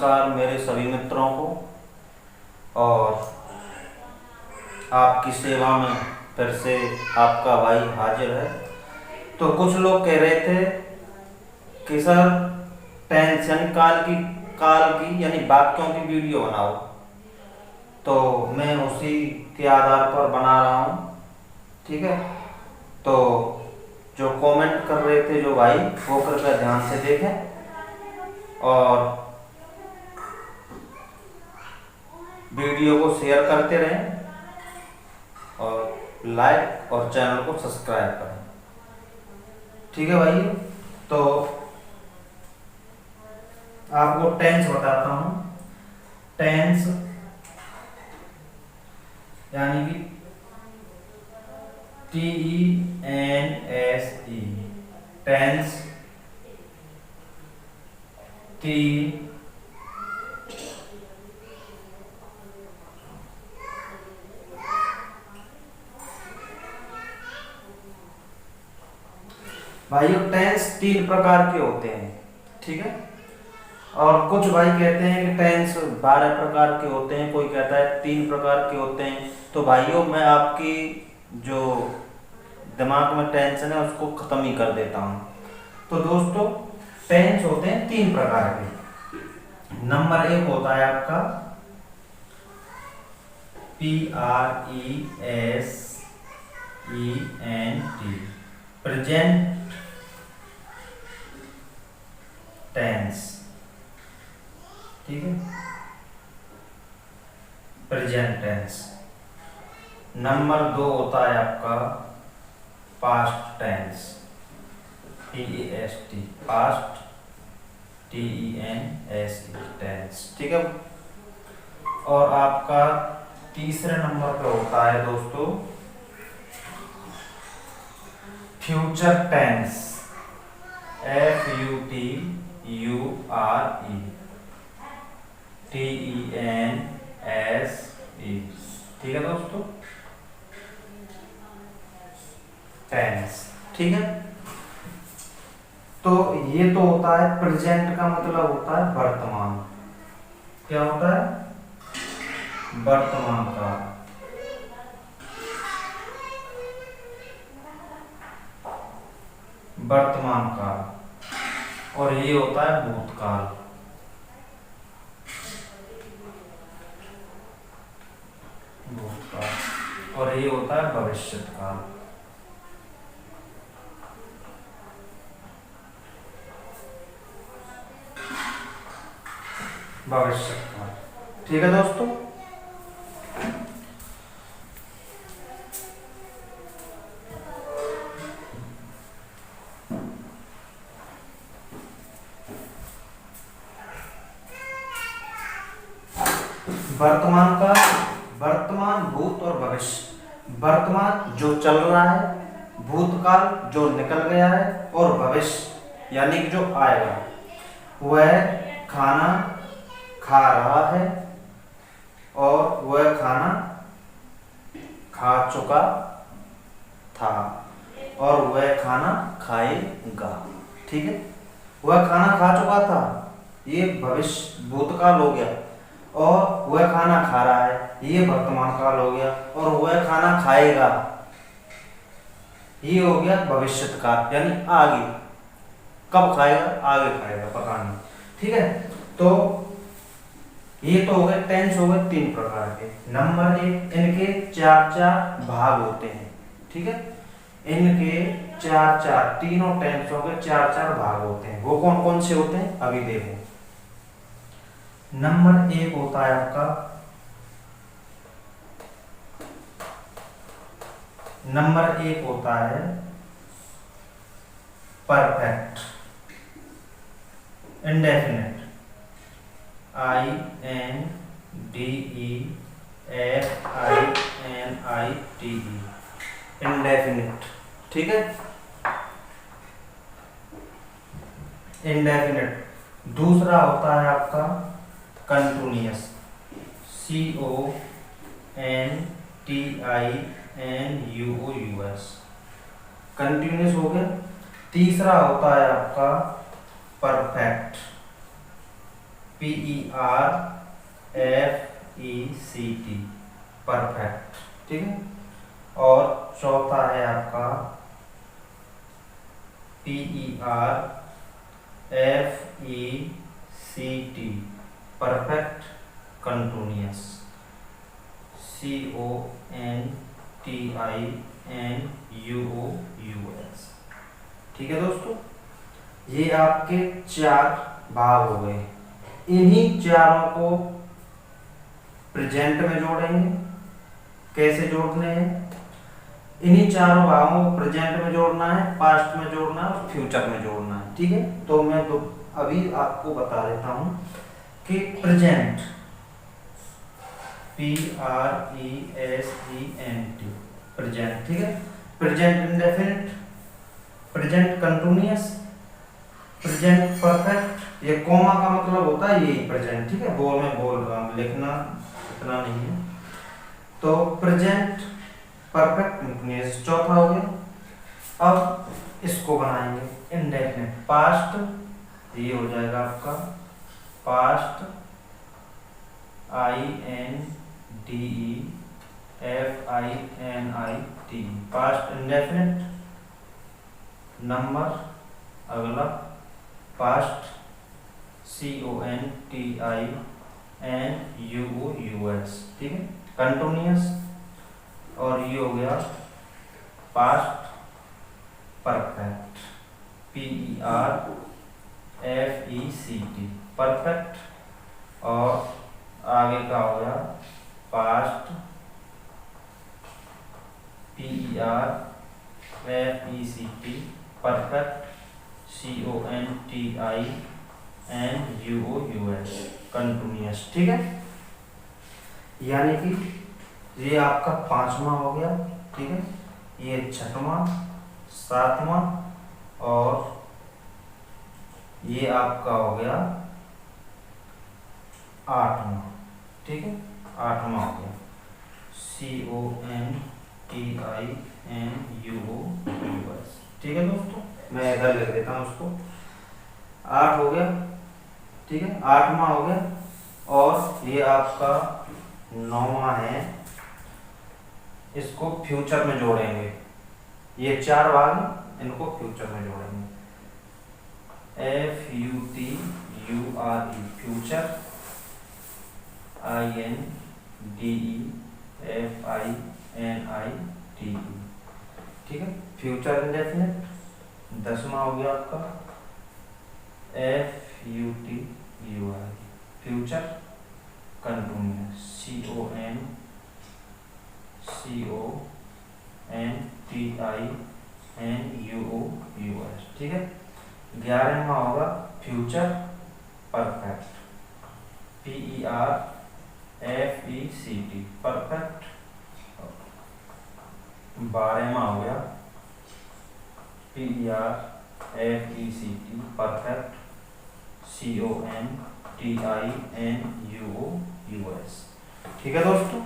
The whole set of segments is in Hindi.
नमस्कार मेरे सभी मित्रों को। और आपकी सेवा में फिर से आपका भाई हाजिर है। तो कुछ लोग कह रहे थे कि सर टेंस यानी काल की यानी वाक्यों की वीडियो बनाओ, तो मैं उसी के आधार पर बना रहा हूँ। ठीक है, तो जो कमेंट कर रहे थे जो भाई, वो कृपया ध्यान से देखें और वीडियो को शेयर करते रहें और लाइक और चैनल को सब्सक्राइब करें। ठीक है भाई, तो आपको टेंस बताता हूँ। टेंस यानी कि TENSE, टेंस भाइयों टेंस 3 प्रकार के होते हैं। ठीक है, और कुछ भाई कहते हैं कि टेंस 12 प्रकार के होते हैं, कोई कहता है 3 प्रकार के होते हैं। तो भाइयों मैं आपकी जो दिमाग में टेंशन है उसको खत्म ही कर देता हूँ। तो दोस्तों टेंस होते हैं 3 प्रकार के। नंबर 1 होता है आपका PRESENT, प्रेजेंट टेंस। ठीक है, प्रेजेंट टेंस। नंबर 2 होता है आपका past tense, PAST, past TENSE tense. ठीक है, और आपका तीसरे नंबर पे होता है दोस्तों फ्यूचर टेंस, FUTURE TENSE। ठीक है दोस्तों, टेंस। ठीक है, तो ये तो होता है प्रेजेंट का मतलब होता है वर्तमान। क्या होता है? वर्तमान काल। वर्तमान काल। और ये होता है भूतकाल। भूतकाल। और ये होता है भविष्यकाल। भविष्यकाल। ठीक है दोस्तों, वर्तमान का, वर्तमान, भूत और भविष्य। वर्तमान जो चल रहा है, भूतकाल जो निकल गया है, और भविष्य यानी कि जो आएगा। वह खाना खा रहा है और वह खाना खा चुका था और वह खाना खाएगा। ठीक है, वह खाना खा चुका था, ये भविष्य भूतकाल हो गया। और वह खाना खा रहा है, ये वर्तमान काल हो गया। और वह खाना खाएगा, ये हो गया भविष्य काल, यानी आगे। कब खाएगा? आगे खाएगा, पता नहीं। ठीक है, तो ये तो हो गए टेंस, हो गए 3 प्रकार के। नंबर 1, इनके 4 भाग होते हैं। ठीक है, इनके 4 तीनों टेंसों के 4 भाग होते हैं। वो कौन कौन से होते हैं अभी देखो। नंबर 1 होता है आपका, नंबर 1 होता है परफेक्ट इंडेफिनिट, INDEFINITE, इंडेफिनिट। ठीक है, इंडेफिनिट। दूसरा होता है आपका कंटिन्यूअस, CONTINUOUS, कंटिन्यूअस हो गया। तीसरा होता है आपका परफेक्ट, PERFECT, परफेक्ट। ठीक है। और चौथा है आपका PERFECT, परफेक्ट कंटिन्यूअस, CONTINUOUS। ठीक है दोस्तों, ये आपके 4 भाग हो गए। इन्हीं चारों को प्रेजेंट में जोड़ेंगे। कैसे जोड़ने हैं? इन्हीं चारों भागों को प्रेजेंट में जोड़ना है, पास्ट में जोड़ना है और फ्यूचर में जोड़ना है। ठीक है, तो मैं तो अभी आपको बता देता हूं कि प्रेजेंट, PRESENT, प्रेजेंट। ठीक है, present indefinite, present continuous, present perfect. ये कॉमा का मतलब होता है यही प्रेजेंट। ठीक है, वो मैं बोल रहा हूँ, लिखना इतना नहीं है। तो प्रेजेंट परफेक्ट कंटिन्यूअस चौथा हो गया। अब इसको बनाएंगे इंडेफिनिट। पास्ट, ये हो जाएगा आपका past, INDEFINIT, past indefinite. Number अगला पास्ट, CONTINUOUS। ठीक है, कंटिन्यूअस। और ये हो गया पास्ट परफेक्ट, PERFECT, परफेक्ट। और आगे का हो गया past, PERFECT, perfect, CONTINUOUS, continuous. ठीक है, यानी कि ये आपका 5वां हो गया। ठीक है, ये 6वां, 7वां और ये आपका हो गया 8वां। ठीक है, 8वां हो गया CONTINUOUS। ठीक है दोस्तों, मैं इधर लिख देता हूँ उसको। 8 हो गया। ठीक है, 8वां हो गया। और ये आपका 9वां है, इसको फ्यूचर में जोड़ेंगे। ये 4 भाग, इनको फ्यूचर में जोड़ेंगे। FUTURE, future, INDEFINITE। ठीक है, फ्यूचर इंडेफिनिट। 10वां हो गया आपका FUTURE, फ्यूचर कंटिन्यूअस, CONTINUOUS। ठीक है, 11वां होगा फ्यूचर परफेक्ट, PERFECT, परफेक्ट। 12वां हो गया PERFECT, परफेक्ट, CONTINUOUS। ठीक है दोस्तों,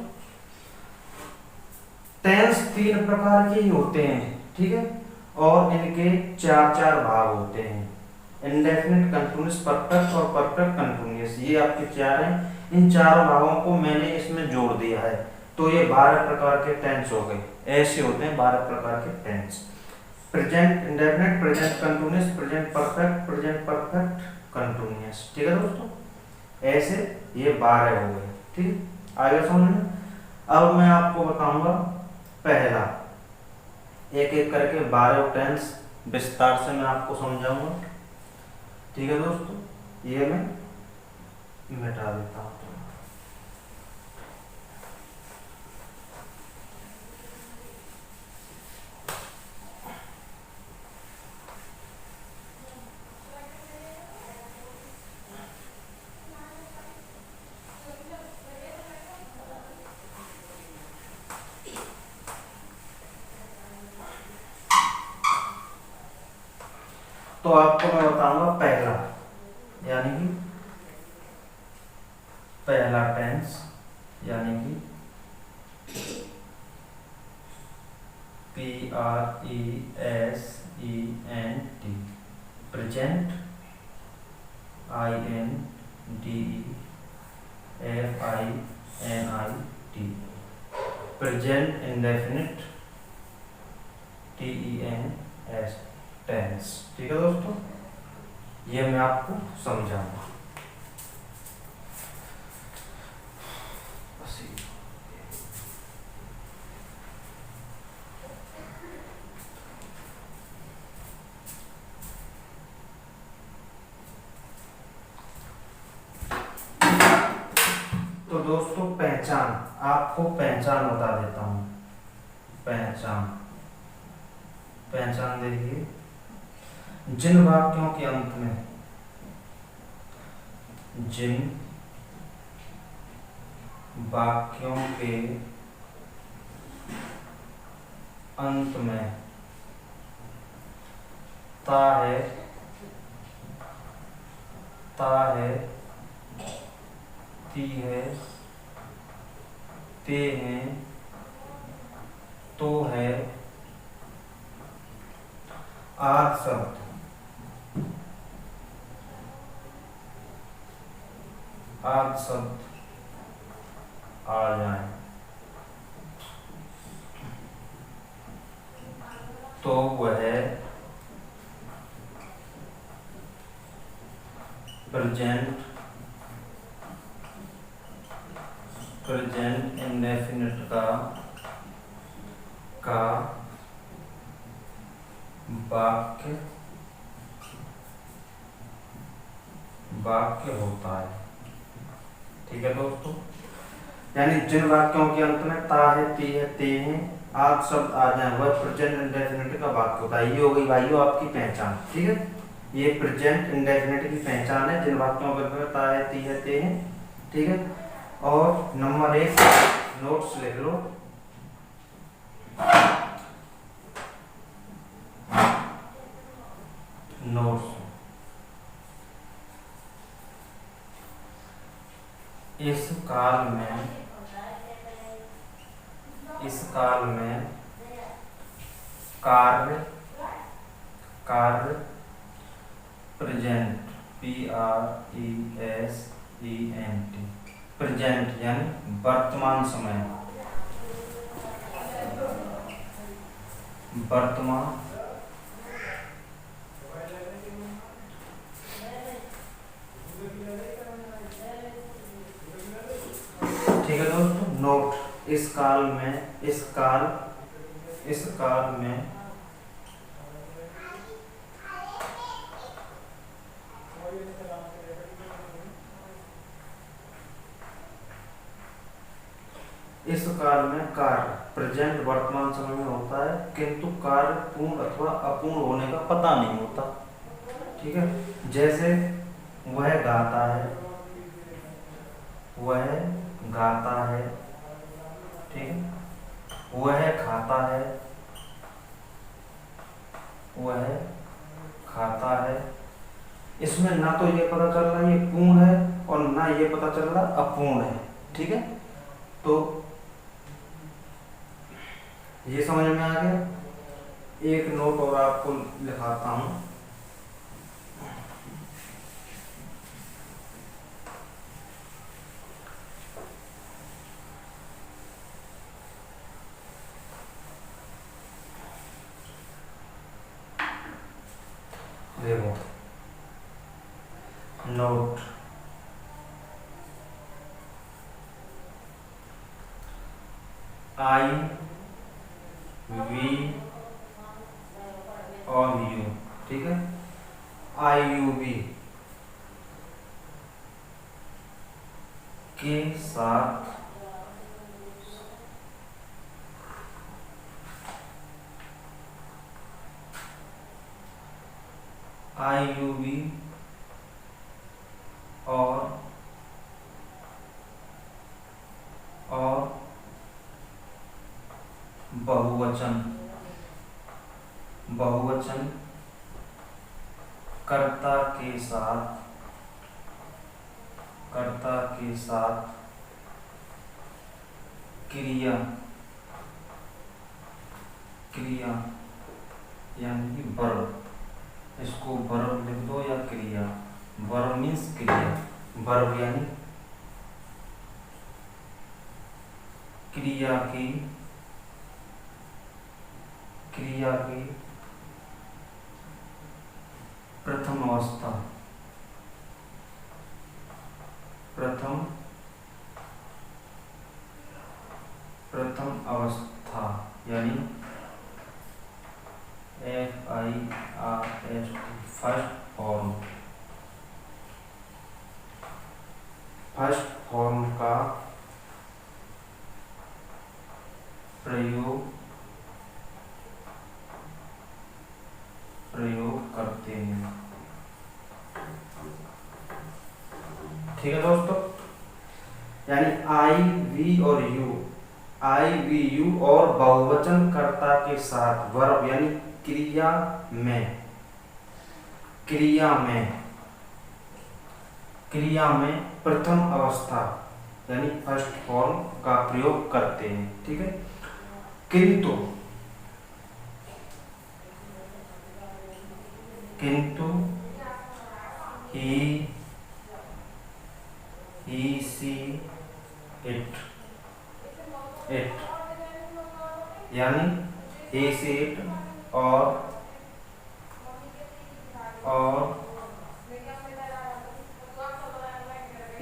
टेंस 3 प्रकार के ही होते हैं। ठीक है, और इनके 4 भाग होते हैं, इंडेफिनिट, कंटिन्यूअस, परफेक्ट और परफेक्ट कंटिन्यूअस। ये आपके 4 हैं। इन चारों भागों को मैंने इसमें जोड़ दिया है, तो ये 12 प्रकार के टेंस हो गए। ऐसे होते हैं 12 प्रकार के tense, present indefinite, present continuous, present perfect, present perfect continuous. ठीक है दोस्तों, ऐसे ये 12 हो गए। ठीक, आगे समझ में। अब मैं आपको बताऊंगा पहला, एक एक करके 12 टेंस विस्तार से मैं आपको समझाऊंगा। ठीक है दोस्तों, ये मैं मिटा देता हूँ। तो आपको मैं बताऊंगा पहला, यानी कि पहला टेंस, यानी कि PRESENT, present, INDEFINITE, DEFINIT, present indefinite TENS, tense. ठीक है दोस्तों, ये मैं आपको समझाऊंगा। तो दोस्तों पहचान, आपको पहचान बता देता हूं। पहचान देखिए, जिन वाक्यों के अंत में ता है, ती है, ते हैं, तो है, आदि शब्द आ जाए तो वह प्रेजेंट इंडेफिनिट का वाक्य होता है। ठीक है दोस्तों, यानी जिन वाक्यों के अंत में ता है, ती है, ते हैं, आप शब्द आ जाए वह प्रेजेंट इंडेफिनिट का वाक्य होता है। ये हो गई भाइयों आपकी पहचान। ठीक है, ये प्रेजेंट इंडेफिनिट की पहचान है, जिन वाक्यों के अंत में ता है, ती है, ते हैं। ठीक है, और नंबर 1 नोट्स लिख लो। नोट्स, इस काल में कार्य प्रेजेंट PRESENT, प्रेजेंट यानी वर्तमान समय, ठीक है दोस्तों। नोट, इस काल में इस काल में कार्य प्रेजेंट वर्तमान समय में होता है, किंतु कार्य पूर्ण अथवा अपूर्ण होने का पता नहीं होता। ठीक है, जैसे वह गाता है, ठीक है, वह खाता है, इसमें ना तो ये पता चल रहा ये पूर्ण है और ना ये पता चल रहा अपूर्ण है। ठीक है, तो ये समझ में आ गया। एक नोट और आपको लिखाता हूं। देखो, नोट, आई वी और यू। ठीक है, IUV के साथ IUV और बहुवचन कर्ता के साथ क्रिया यानी कि वर्ब, इसको वर्ब लिख दो या क्रिया। वर्ब मीन्स क्रिया, वर्ब यानी क्रिया की प्रथम अवस्था यानी FIRST फर्स्ट फॉर्म का प्रयोग करते हैं। ठीक है दोस्तों, यानी आई वी यू और बहुवचन कर्ता के साथ वर्ब यानी क्रिया में प्रथम अवस्था यानी फर्स्ट फॉर्म का प्रयोग करते हैं। ठीक है, किंतु he she it यानी he she it और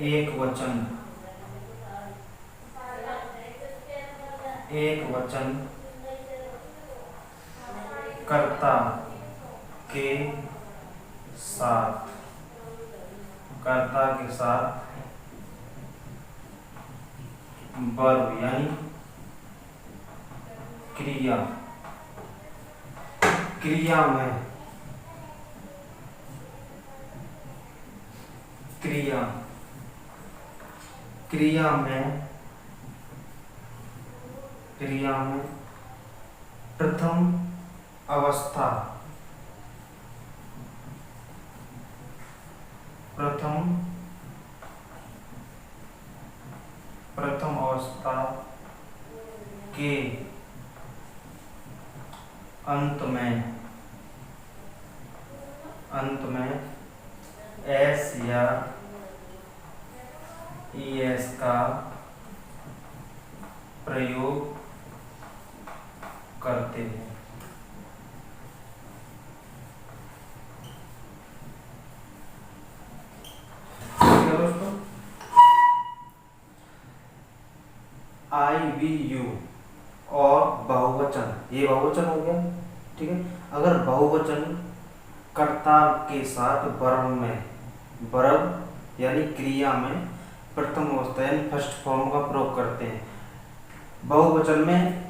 एक वचन कर्ता के साथ वर्ब यानी क्रिया में प्रथम अवस्था के अंत में एस या ईएस का प्रयोग करते हैं। दोस्तों, आई वी यू और बहुवचन, ये बहुवचन हो गया। ठीक है, अगर बहुवचन कर्ता के साथ वर्ब यानी क्रिया में प्रथम अवस्था यानी फर्स्ट फॉर्म का प्रयोग करते हैं। बहुवचन में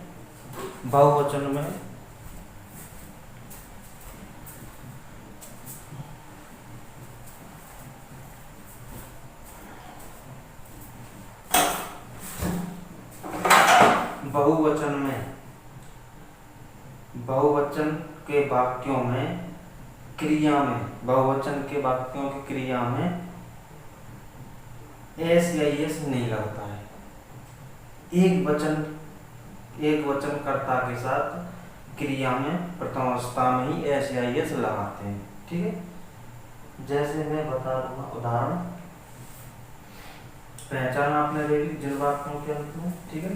बहुवचन के वाक्यों की क्रिया में एस या एस नहीं लगता है। एक वचन कर्ता के साथ क्रिया में प्रथम अवस्था में ही एस या एस लगाते हैं। ठीक है, जैसे मैं बता दूंगा उदाहरण, पहचान आपने ले ली जिन वाक्यों के अंत में। ठीक है,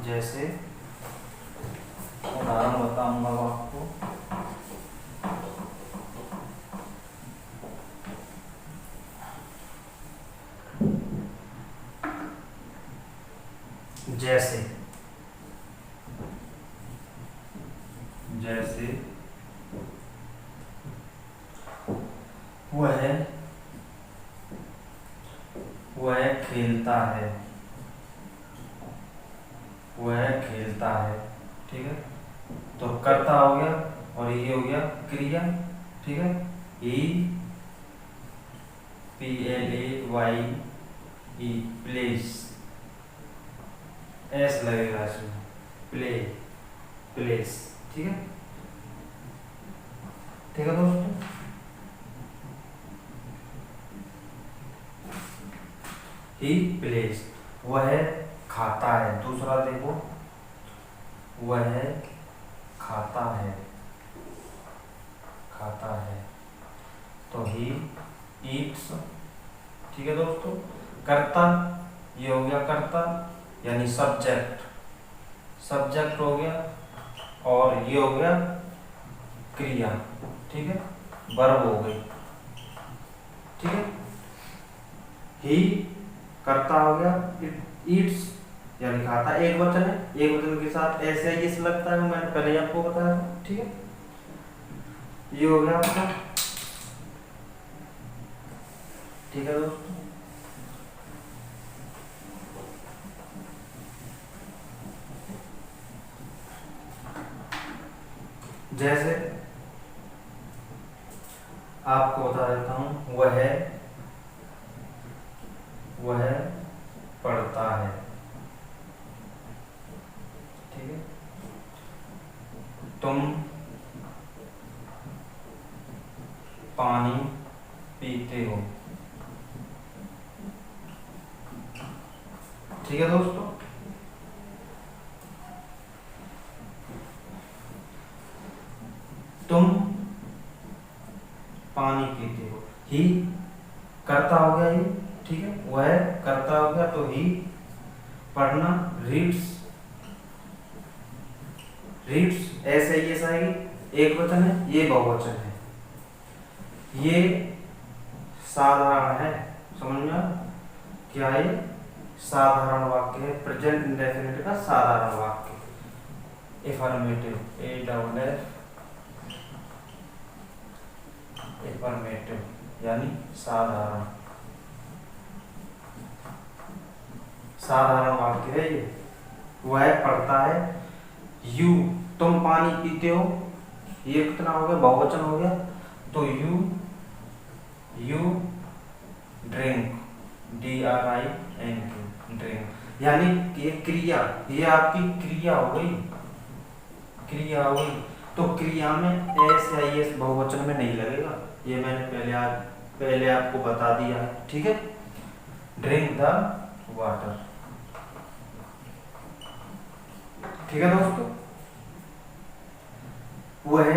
जैसे उदाहरण बताऊंगा आपको, जैसे वह खेलता है। ठीक है, तो कर्ता हो गया और ये हो गया क्रिया। ठीक है, PLAYE प्लेस, एस लगेगा इसमें, प्लेस। ठीक है दोस्तों, ही प्लेस, वह खाता है। दूसरा देखो, वह खाता है, खाता है, तो ही ईट्स। ठीक है दोस्तों। कर्ता, ये हो गया कर्ता यानी सब्जेक्ट, सब्जेक्ट हो गया, और ये हो गया क्रिया। ठीक है, वर्ब हो गई। ठीक है, ही कर्ता हो गया, ईट्स यानी खाता, एक वचन है, एक वचन के साथ ऐसे ही लगता है, मैंने पहले आपको बताया। ठीक है, ये हो गया आपका। ठीक है दोस्तों। जैसे आपको बता देता हूं, वह पढ़ता है। ठीक है, तुम पानी पीते हो। ठीक है दोस्तों। तुम पानी पीते हो, ही करता हो गया, ही। ठीक है, वह करता हो गया, तो ही पढ़ना, रीड्स, रीड्स ऐसे ही ऐसा है, एक वचन है, ये बहुवचन है, ये साधारण है। समझ में आया? क्या है? साधारण वाक्य है, प्रेजेंट इंडेफिनिट का साधारण वाक्य, affirmative, A double F, affirmative यानी साधारण, साधारण वाक्य है ये। वह पढ़ता है, यू तुम पानी पीते हो, ये कितना हो गया? बहुवचन हो गया, तो यू ड्रिंक, DRINK, ड्रिंक यानी ये क्रिया, ये आपकी क्रिया हो गई, क्रिया हो गई। तो क्रिया में एस या एस बहुवचन में नहीं लगेगा, ये मैंने पहले आपको बता दिया है। ठीक है, ड्रिंक द वाटर। ठीक है दोस्तों। वह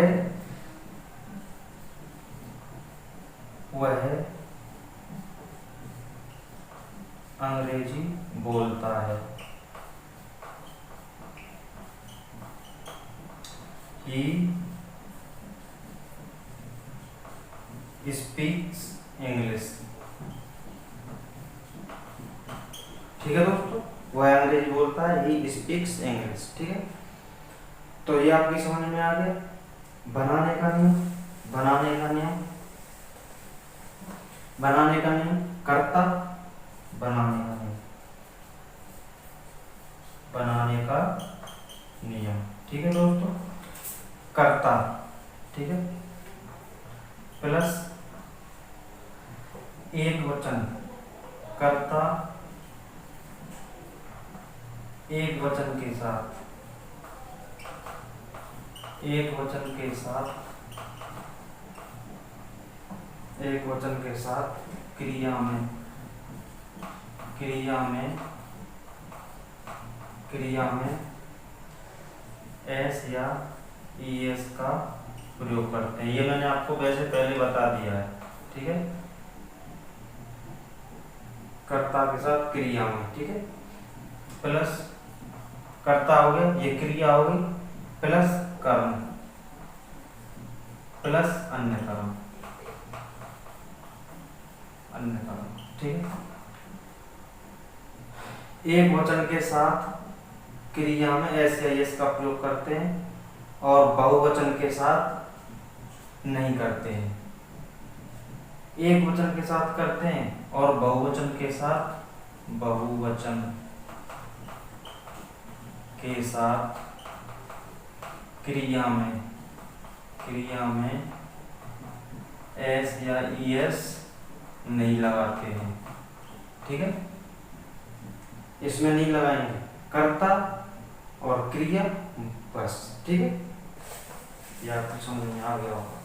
अंग्रेजी बोलता है, he speaks English। ठीक है दोस्तों, वह अंग्रेजी बोलता है, he speaks English। ठीक है, तो ये आपकी समझ में आ गया। बनाने का नियम, बनाने का नियम, बनाने का नियम, कर्ता, बनाने का नियम, बनाने का नियम। ठीक है दोस्तों, कर्ता, ठीक है, प्लस एक वचन, कर्ता एक वचन के साथ, एक वचन के साथ, एक वचन के साथ क्रिया में, क्रिया में, क्रिया में एस या ईएस का प्रयोग करते हैं। ये मैंने आपको वैसे पहले बता दिया है। ठीक है, कर्ता के साथ क्रिया में, ठीक है, प्लस कर्ता हो गया, ये क्रिया हो गई, प्लस कर्म, प्लस अन्य कर्म, अन्य कर्म। ठीक है, एक वचन के साथ क्रिया में एस या एस का प्रयोग करते हैं और बहुवचन के साथ नहीं करते हैं। एक वचन के साथ करते हैं और बहुवचन के साथ, बहुवचन के साथ क्रिया में, क्रिया में एस या ईएस नहीं लगाते हैं। ठीक है, इसमें नहीं लगाएंगे, कर्ता और क्रिया बस। ठीक है, ये आपको समझ में आ गया होगा।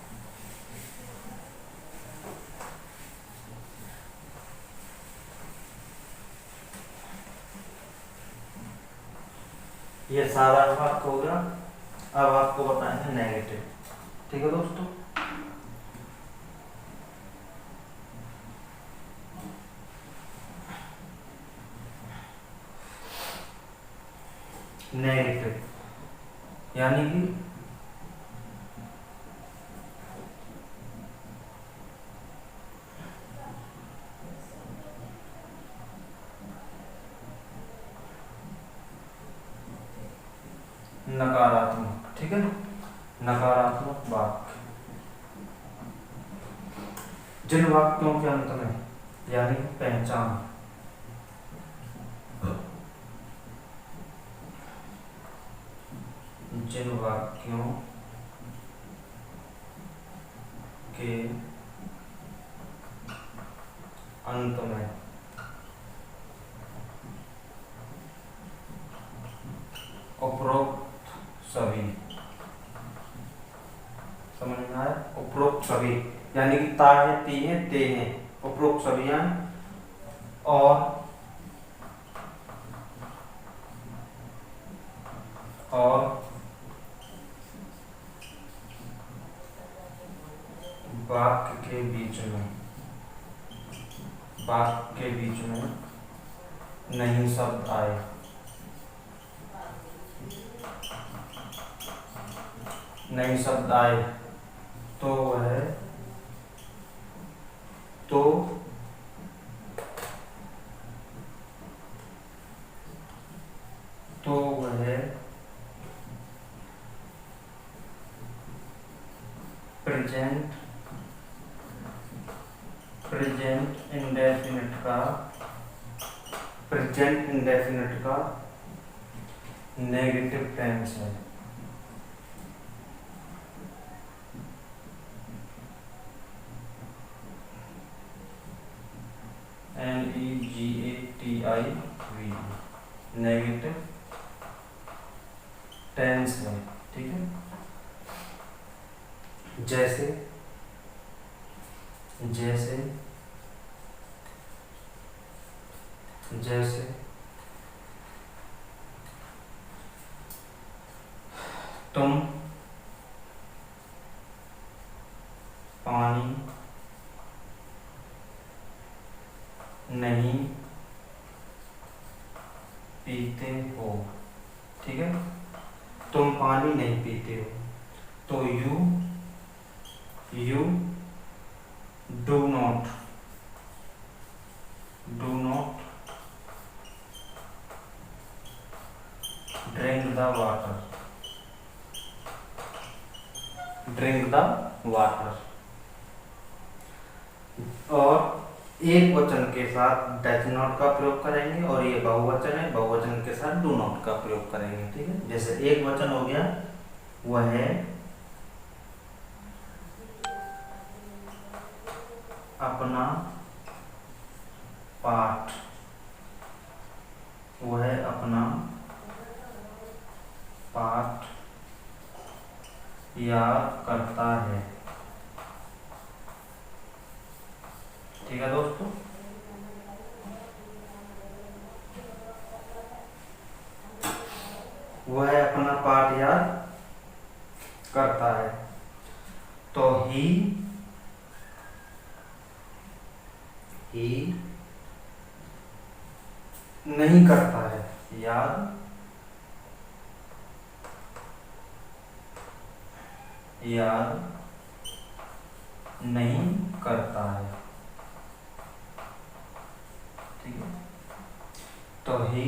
ये साधारण वाक्य हो गया। अब आपको बताएंगे नेगेटिव। ठीक है दोस्तों, नेगेटिव यानी कि नकारात्मक। ठीक है, नकारात्मक वाक्य जिन वाक्यों के अंत में यानी पहचान जिन वाक्यों के अंत में उपरोक्त सभी, समझ में आया? उपरोक्त सभी यानी कि ता है, ती है, ते हैं, उपरोक्त सभी हैं और वाक्य के बीच में नहीं शब्द आए, नहीं शब्द आए तो वह प्रेजेंट इंडेफिनिट का नेगेटिव टेंस है। NEGATIV नेगेटिव टेंस है। ठीक है, जैसे जैसे जैसे तुम पानी नहीं पीते हो। ठीक है, तुम पानी नहीं पीते हो तो you do not drink the water. और एक वचन के साथ डज नॉट का प्रयोग करेंगे और ये बहुवचन है, बहुवचन के साथ डू नॉट का प्रयोग करेंगे। ठीक है, जैसे एक वचन हो गया वह है अपना पाठ, वह अपना पाठ याद करता है। ठीक है दोस्तों, वह अपना पाठ याद करता है तो ही नहीं करता है, याद नहीं करता है। ठीक है, तो ही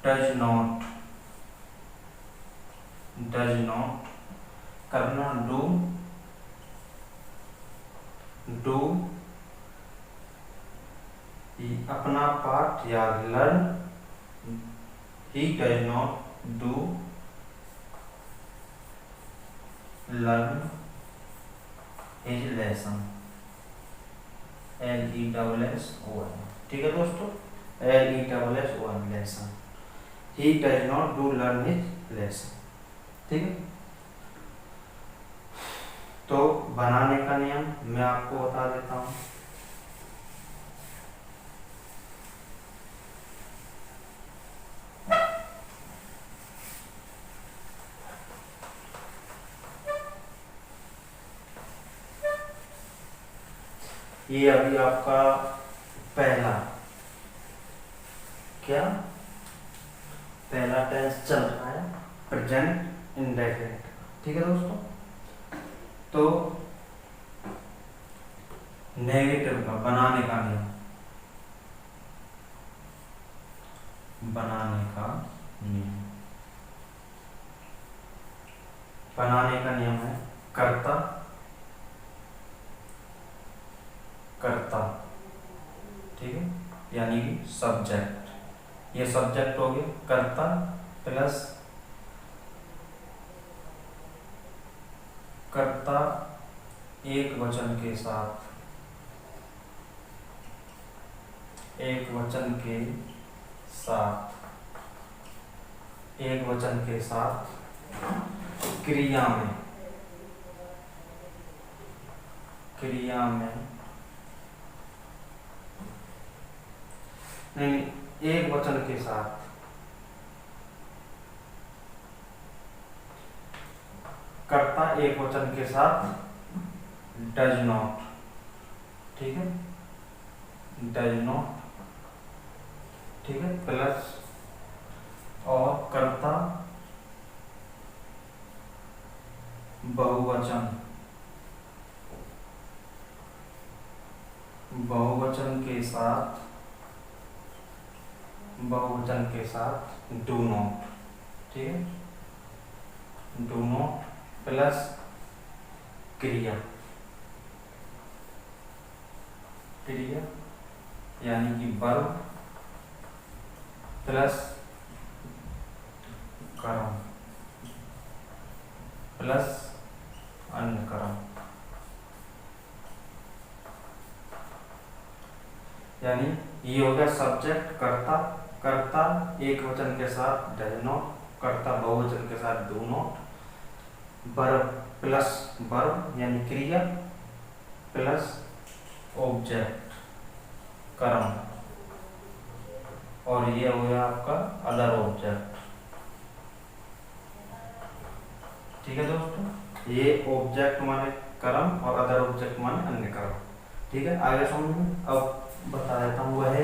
डज नॉट करना, डू अपना पाठ याद, learn, he does not do learn his lesson, LESSON। ठीक है दोस्तों, LESSON lesson, he does not do learn his lesson. ठीक है, तो बनाने का नियम मैं आपको बता देता हूं। ये अभी आपका पहला क्या पहला टेंस चल रहा है, प्रेजेंट इंडेफिनिट। ठीक है दोस्तों, तो नेगेटिव का बनाने का नियम, बनाने का नियम, बनाने का नियम है कर्ता, कर्ता, ठीक है, यानी कि सब्जेक्ट। ये सब्जेक्ट हो गया कर्ता प्लस कर्ता एक वचन के साथ, एक वचन के साथ, एक वचन के साथ क्रिया में, क्रिया में नहीं, एक वचन के साथ कर्ता एक वचन के साथ डज नॉट, ठीक है, डज नॉट, ठीक है, प्लस और कर्ता बहुवचन, बहुवचन के साथ, बहुवचन के साथ डू नॉट, ठीक है, डू नॉट प्लस क्रिया, क्रिया यानी कि वर्ब प्लस कर्म प्लस अन्य कर्म, यानी ये हो गया सब्जेक्ट कर्ता, कर्ता एक वचन के साथ डज नॉट, कर्ता बहुवचन के साथ do not, verb plus verb यानी क्रिया प्लस ऑब्जेक्ट कर्म, और ये हो गया आपका अदर ऑब्जेक्ट। ठीक है दोस्तों, ये ऑब्जेक्ट माने कर्म और अदर ऑब्जेक्ट माने अन्य कर्म। ठीक है, आगे समझो। अब बता देता हूँ वह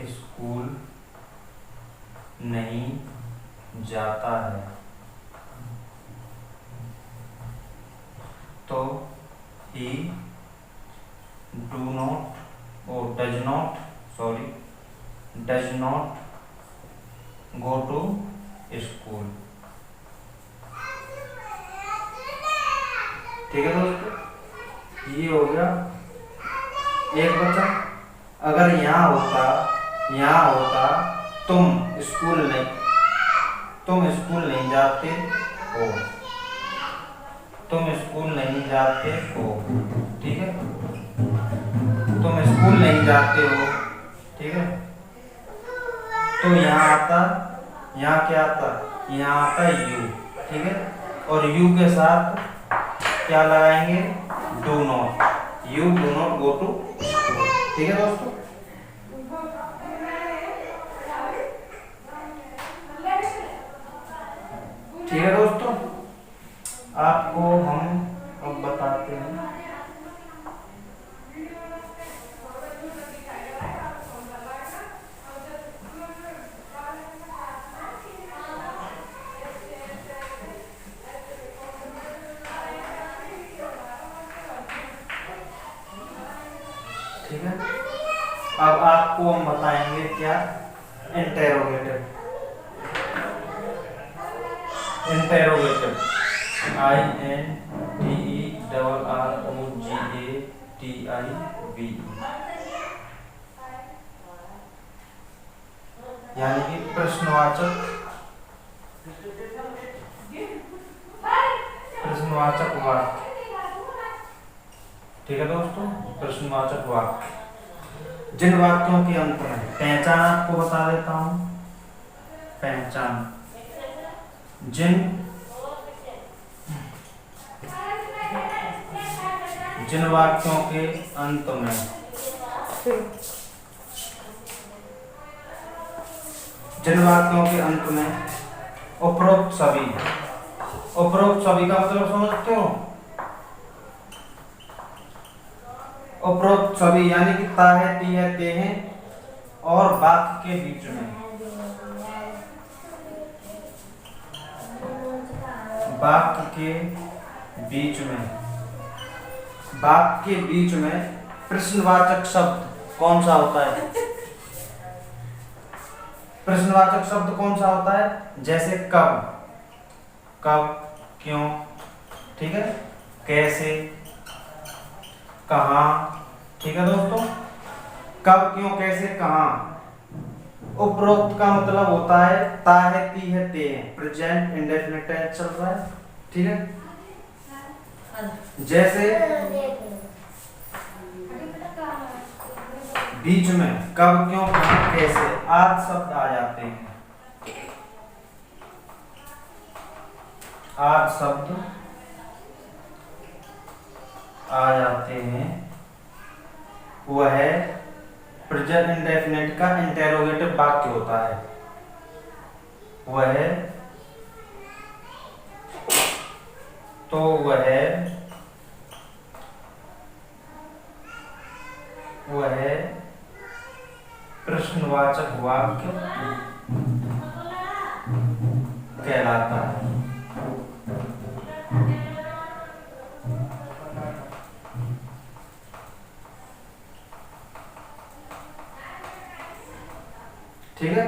स्कूल नहीं जाता है, तो ही डू नॉट और does not, sorry does not go to school. ठीक है दोस्तों, ये हो गया एक वचन। अगर यहाँ होता तुम स्कूल नहीं जाते हो, तुम स्कूल नहीं जाते हो, ठीक है, तुम स्कूल नहीं जाते हो, ठीक है, तो यहाँ क्या आता, यहाँ आता यू, ठीक है, और यू के साथ क्या लगाएंगे, do not, you do not go to school. ठीक है दोस्तों, ठीक है दोस्तों, आपको हम अब बताते हैं ठीक है, अब आपको हम बताएंगे क्या, इंटेरोगेटिव, इंटेरोगेटिव INTERROGATIV, यानी कि प्रश्नवाचक वाक्य। ठीक है दोस्तों, प्रश्नवाचक वाक्य जिन वाक्यों के अंत में पहचान, आपको बता देता हूं पहचान, जिन वाक्यों के अंत में जिन वाक्यों के अंत में उपरोक्त सभी, उपरोक्त सभी का मतलब समझते हो? उपरोक्त सभी यानी कि ता है, ती है, ते हैं और वाक्य के बीच में, वाक्य के बीच में, वाक्य के बीच में प्रश्नवाचक शब्द कौन सा होता है? प्रश्नवाचक शब्द कौन सा होता है? जैसे कब, कब, क्यों, ठीक है, कैसे, कहाँ, ठीक है दोस्तों। कब, क्यों, कैसे, कहाँ। उपरोक्त का मतलब होता है ता है, ती है, ते है, प्रेजेंट इंडेफिनिट टेंस चल रहा है, ठीक है। जैसे बीच में कब, क्यों, कहाँ, कैसे आदि शब्द आ जाते हैं, आदि शब्द आ जाते हैं, वह प्रेजेंट इंडेफिनिट का इंटेरोगेटिव वाक्य होता है, वह तो वह प्रश्नवाचक वाक्य कहलाता है। ठीक है,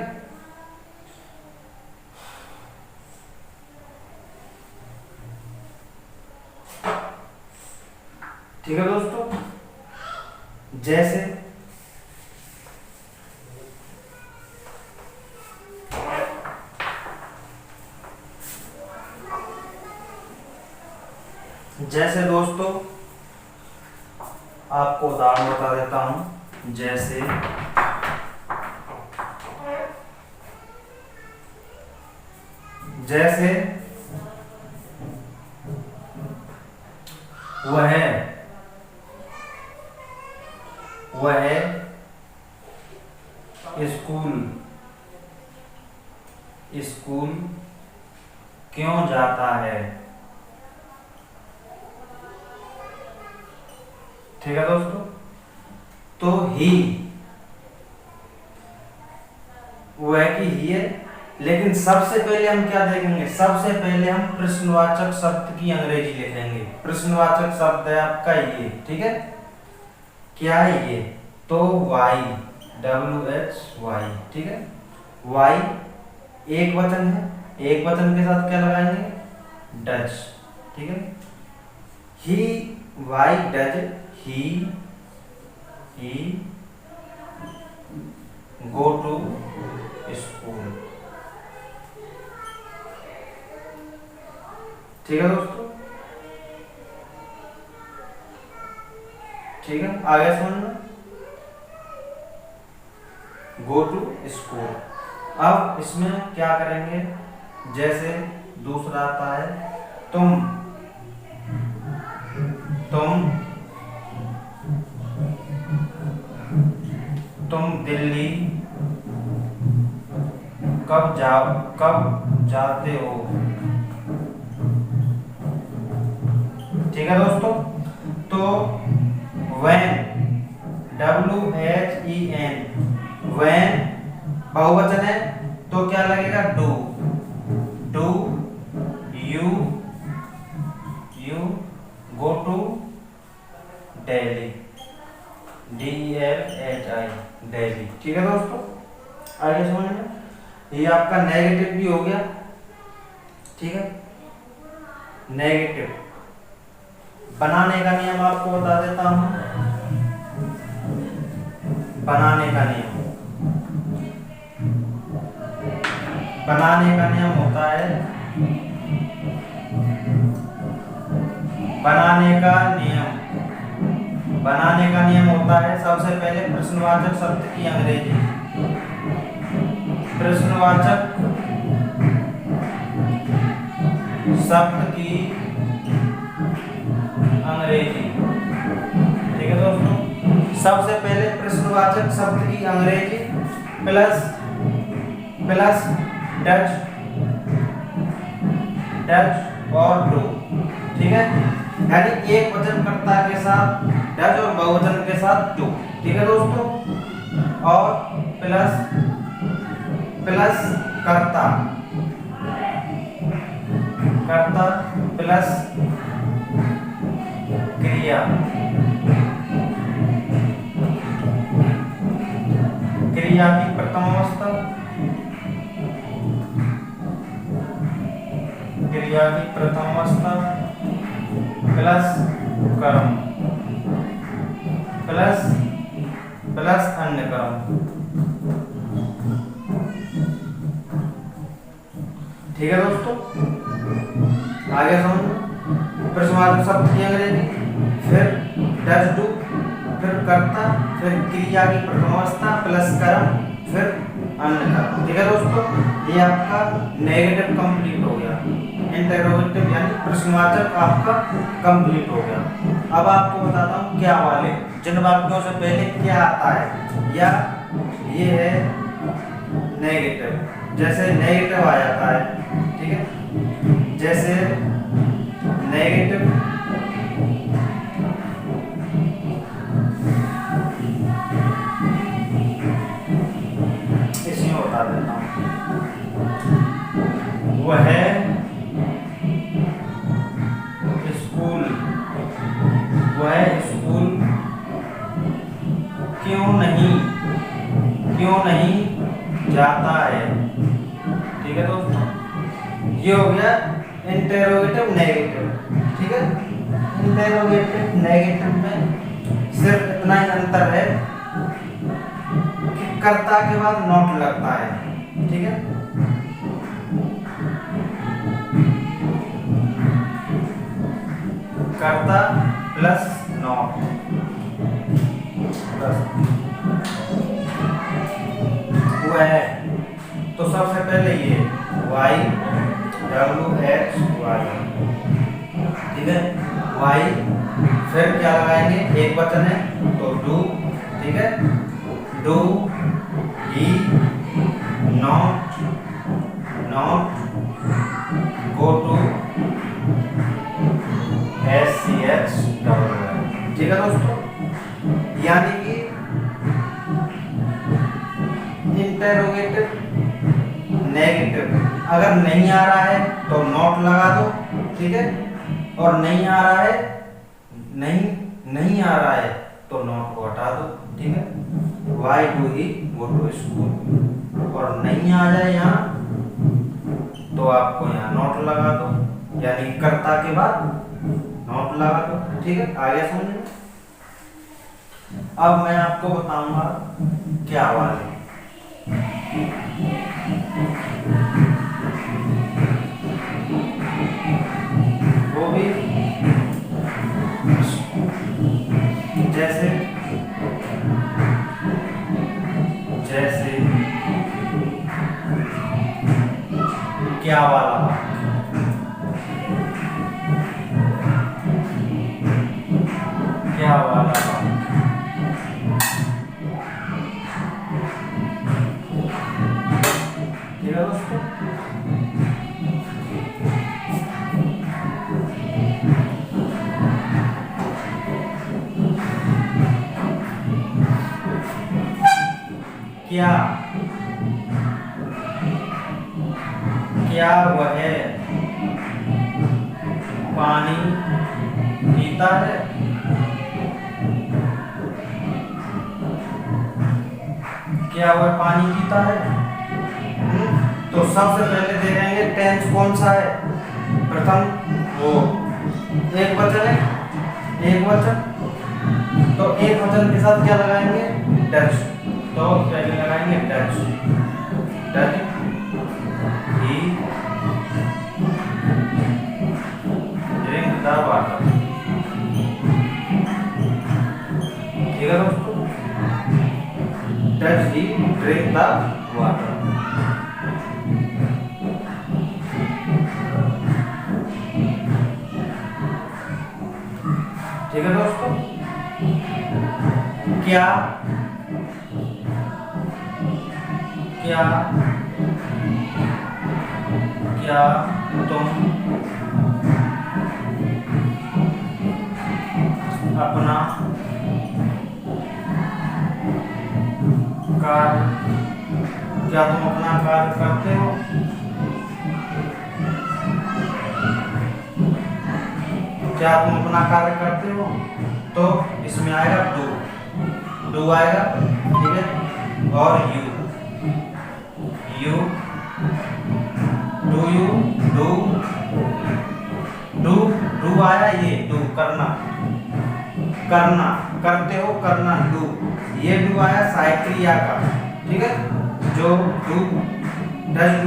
ठीक है दोस्तों। जैसे जैसे दोस्तों आपको उदाहरण बता देता हूं। जैसे जैसे वह स्कूल क्यों जाता है, ठीक है दोस्तों। तो ही, वह की ही है, लेकिन सबसे पहले हम क्या देखेंगे? सबसे पहले हम प्रश्नवाचक शब्द की अंग्रेजी लिखेंगे। प्रश्नवाचक शब्द है आपका ये, ठीक है। क्या है ये? तो वाई, WHY, ठीक है। वाई एक वचन है, एक वचन के साथ क्या लगाएंगे? डज, ठीक है। He, why does he go to school, ठीक है दोस्तों। ठीक है, आगे सुनना। Go to school. अब इसमें क्या करेंगे? जैसे दूसरा आता है तुम दिल्ली कब जाते हो, ठीक है दोस्तों। तो when, WHEN, when बहुवचन है तो क्या लगेगा? Do you go to Delhi, DELHI, Delhi, ठीक है दोस्तों। आगे समझ में, ये आपका नेगेटिव भी हो गया, ठीक है। नेगेटिव बनाने का नियम आपको बता देता हूं। बनाने का नियम होता है, बनाने का नियम होता है सबसे पहले प्रश्नवाचक शब्द की अंग्रेजी, प्रश्नवाचक शब्द की अंग्रेजी, ठीक है दोस्तों। सबसे पहले प्रश्नवाचक शब्द की अंग्रेजी प्लस डज और डू, ठीक है, यानी एक वचन कर्ता के साथ डज और बहुवचन के साथ डू, ठीक है दोस्तों, और प्लस कर्ता प्लस क्रिया की प्रथम अवस्था, प्लस कर्म प्लस अन्य कर्म, ठीक है दोस्तों। आगे समझो, प्रश्नवाचक शब्द की अंग्रेजी, फिर डज डू, फिर कर्ता, फिर क्रिया की प्रथम अवस्था प्लस कर्म, फिर अन्य कर्म, ठीक है दोस्तों। ये आपका नेगेटिव कंप्लीट हो गया, इंटरोगेटिव यानी प्रश्नवाचक आपका कंप्लीट हो गया। अब आपको बताता हूँ क्या वाले, जिन वाक्यों से पहले क्या आता है, या ये है नेगेटिव, जैसे नेगेटिव आ जाता है, ठीक है, जैसे नेगेटिव इसमें बता देता हूँ, वह स्कूल क्यों नहीं जाता है, ठीक है दोस्तों। ये हो गया इंटेरोगेटिव नेगेटिव, ठीक है। इंटेरोगेटिव नेगेटिव में सिर्फ इतना ही अंतर है कि कर्ता के बाद नॉट लगता है, ठीक है। कर्ता प्लस नॉट प्लस वह, तो सबसे पहले ये वाई WHY, ठीक है, वाई, फिर क्या लगाएंगे, एक वचन है तो डू, ठीक है, do, he, not, go to, SCH, ठीक है दोस्तों। यानी कि इंटेरोगेटिव नेगेटिव अगर नहीं आ रहा है तो नॉट लगा दो, ठीक है, और नहीं आ रहा है नहीं आ रहा है तो नॉट को हटा दो, ठीक है। Why do he go to school, और नहीं आ जाए यहाँ तो आपको यहाँ नॉट लगा दो, यानी कर्ता के बाद नॉट लगा दो, ठीक है। आगे समझे। अब मैं आपको बताऊंगा क्या वाले, वो भी जैसे क्या वाला, क्या वाला, ठीक है दोस्तों। क्या वह पानी पीता है, क्या वह पानी पीता है। तो सबसे पहले देखेंगे टेंस कौन सा है, प्रथम वो एक वचन है, एक वचन, तो एक वचन के साथ क्या लगाएंगे, डज, तो पहले लगाएंगे does, he drink the water, ठीक है दोस्तों, does he drink the water, ठीक है दोस्तों। क्या क्या तुम अपना कार्य करते हो? क्या तुम अपना कार्य करते हो? तो इसमें आएगा डू आएगा, ठीक है, और यू डू आया, ये डू करना, करते हो, करना डू, ये डू आया सहायक क्रिया का, ठीक है, जो डू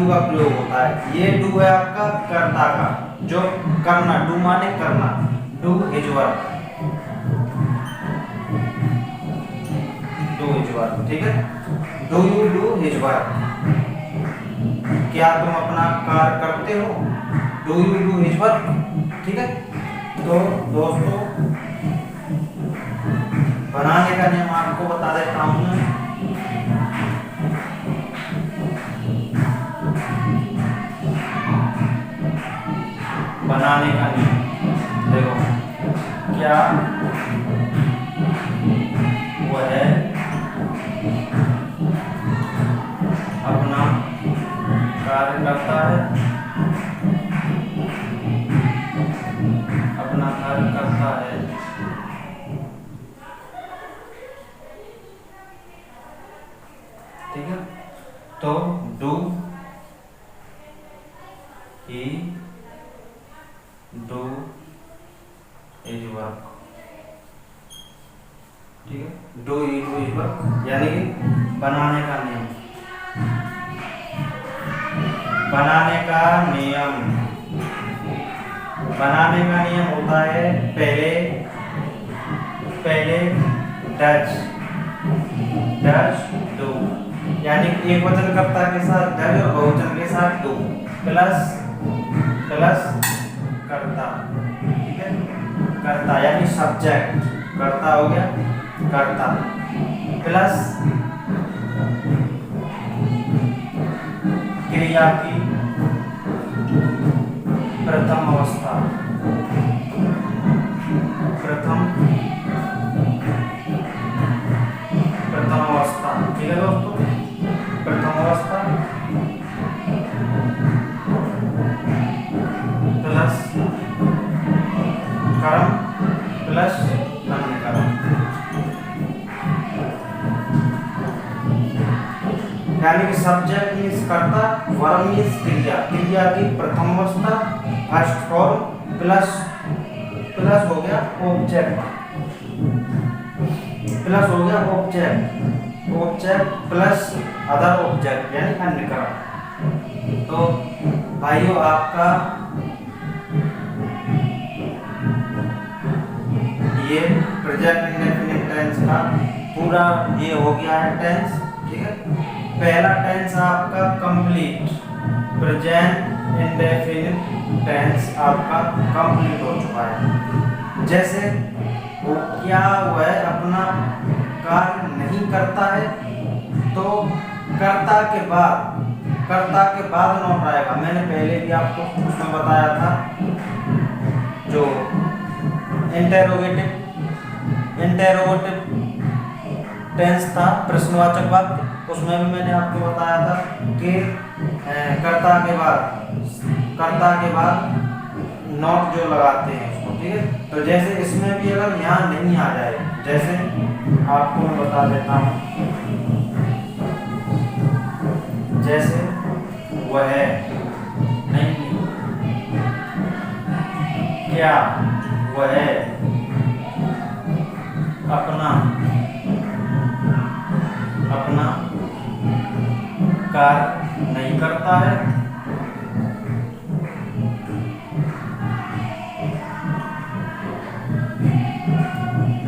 का प्रयोग होता है। ये डू है आपका कर्ता का, जो करना, डू माने करना, डू इज वर्क, ठीक है, do you do his work, क्या तुम अपना कार्य करते हो? Do you do his work, ठीक है। तो दोस्तों बनाने का नियम आपको बता देता हूं मैं। बनाने का नियम देखो, क्या वह अपना कार्य करता है, अपना कार्य करता है, ठीक है। तो do he do is work, ठीक है, do he do is work, यानी कि बनाने का नियम। बनाने का नियम होता है पहले डज डू, यानी एक वचन कर्ता के साथ डज और बहुवचन के साथ डू प्लस कर्ता, ठीक है, कर्ता यानी सब्जेक्ट, कर्ता हो गया, कर्ता प्लस क्रिया की प्रथम अवस्था, ठीक है दोस्तों, प्रथम अवस्था प्लस कर्म प्लस अन्य कर्म, यानी कि सब्जेक्ट मीन्स कर्ता, वर्ब मीन्स क्रिया की प्रथम अवस्था फर्स्ट फॉर्म प्लस हो गया ऑब्जेक्ट प्लस अदर ऑब्जेक्ट यानी अन्य कर्म। तो भाइयों आपका ये प्रेजेंट इंडेफिनिट टेंस का पूरा ये हो गया है टेंस, ठीक है। पहला टेंस आपका कंप्लीट, प्रेजेंट इंडेफिनिट टेंस आपका कंप्लीट हो चुका है। जैसे वो क्या वह अपना कार्य नहीं करता है, तो कर्ता के बाद नोट आएगा। मैंने पहले भी आपको उसमें बताया था, जो इंटेरोगेटिव टेंस था, प्रश्नवाचक वाक्य, उसमें भी मैंने आपको बताया था कि कर्ता के बाद नोट जो लगाते हैं उसको, ठीक है। तो जैसे इसमें भी अगर यहाँ नहीं आ जाए, जैसे आपको मैं बता देता हूँ, जैसे वह नहीं, क्या वह अपना कार्य नहीं करता है,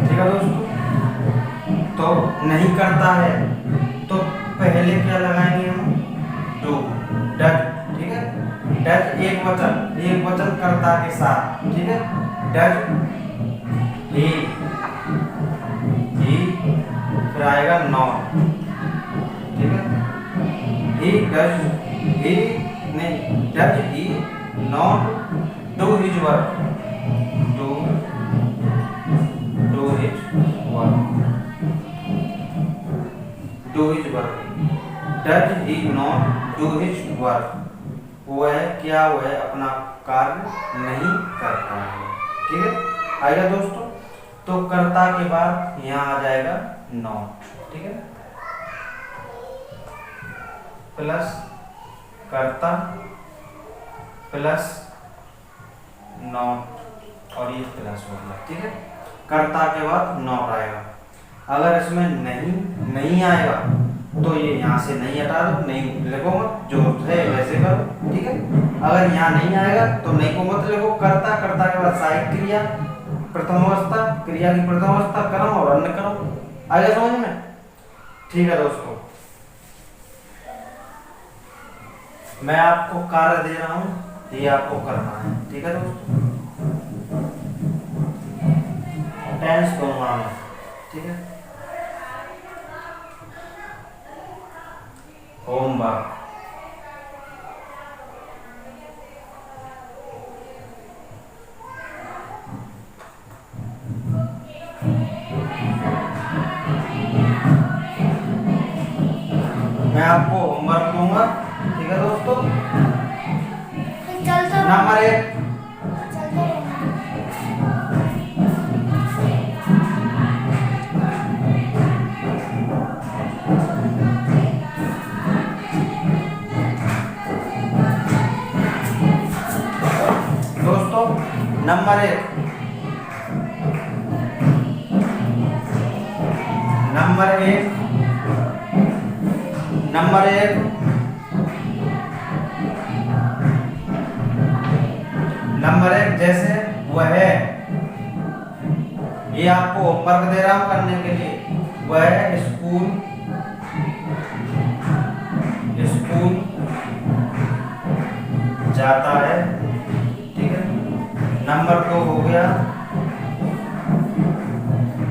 ठीक है दोस्तों। तो नहीं करता है तो पहले क्या लगाएंगे हम, डू, डज, ठीक है। डज एक वचन कर्ता के साथ, ठीक है, डज ही, फिर आएगा नॉट, ठीक है, ही नहीं, does he not do his work, do his work, do his work, does he not do his work, वह क्या वह अपना कार्य नहीं करता है। ठीक है, आएगा दोस्तों। तो कर्ता के बाद यहाँ आ जाएगा नॉट, ठीक है, प्लस कर्ता प्लस नॉट और ये प्लस हो गया। ठीक है, कर्ता के बाद नॉट आएगा। अगर इसमें नहीं आएगा तो ये यहाँ से नहीं हटा दो, नहीं लिखो मत, जो है वैसे करो। ठीक है, अगर यहाँ नहीं आएगा तो नहीं को मत लिखो। कर्ता, कर्ता के बाद सहायक क्रिया, प्रथम अवस्था, क्रिया की प्रथम अवस्था, कर्म और अन्य कर्म। आएगा समझ में? ठीक है दोस्तों, मैं आपको कार्य दे रहा हूँ, ये आपको करना है। ठीक है दोस्तों, टेंस दूंगा मैं। ठीक है, होमवर्क, मैं आपको होमवर्क दूंगा। ठीक है दोस्तों, नंबर 1, दोस्तों नंबर 1, नंबर 1, नंबर 1, नंबर 1 जैसे वह, ये आपको होमवर्क दे रहा हूं करने के लिए। वह स्कूल जाता है। ठीक है, नंबर 2 हो गया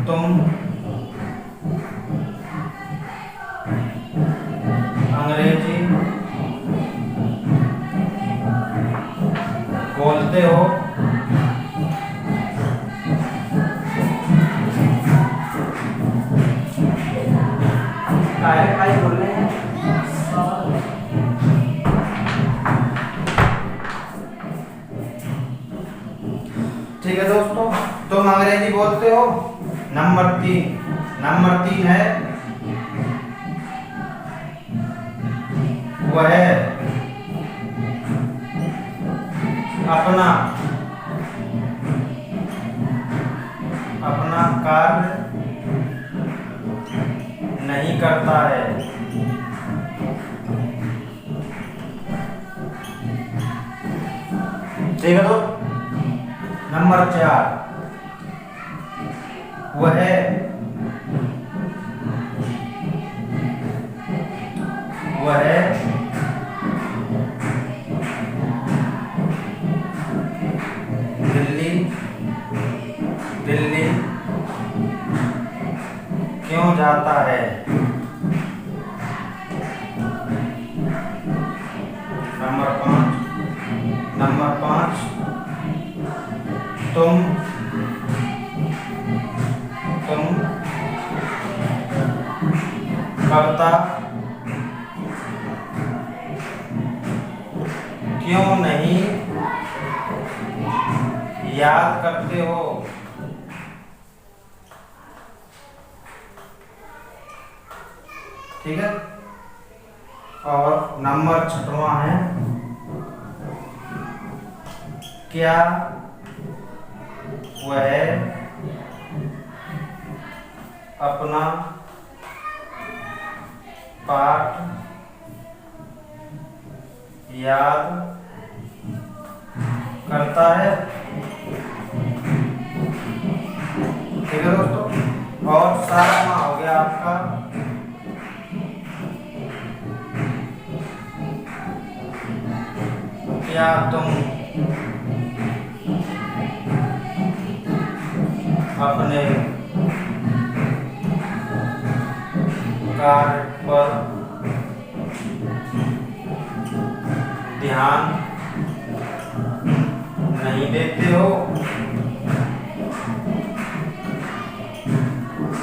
तुम अंग्रेजी बोलते हो। काय बोल रहे हैं? ठीक है दोस्तों, तुम अंग्रेजी बोलते हो। नंबर 3 है वह अपना कार्य नहीं करता है। ठीक है तो नंबर 4, वह दिल्ली क्यों जाता है। नंबर 5 तुम कविता क्यों नहीं याद करते हो। ठीक है, और नंबर 6वां है क्या वह अपना पाठ याद करता है। ठीक है दोस्तों, और 7वां हो गया आपका क्या तुम अपने कार्य पर ध्यान नहीं देते हो।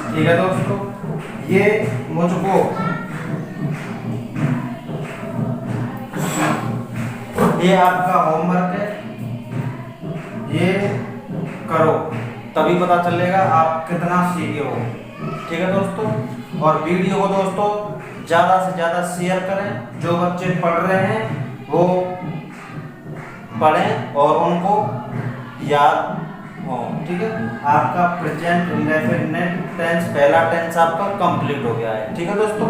ठीक है दोस्तों, ये मुझको ये आपका होमवर्क है, ये करो, तभी पता चलेगा आप कितना सीखे हो। ठीक है दोस्तों, और वीडियो को दोस्तों ज़्यादा से ज़्यादा शेयर करें। जो बच्चे पढ़ रहे हैं वो पढ़ें और उनको याद हो। ठीक है, आपका प्रेजेंट इंडेफिनिट टेंस, पहला टेंस आपका कंप्लीट हो गया है। ठीक है दोस्तों,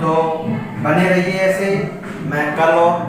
तो बने रहिए ऐसे। मैं कल और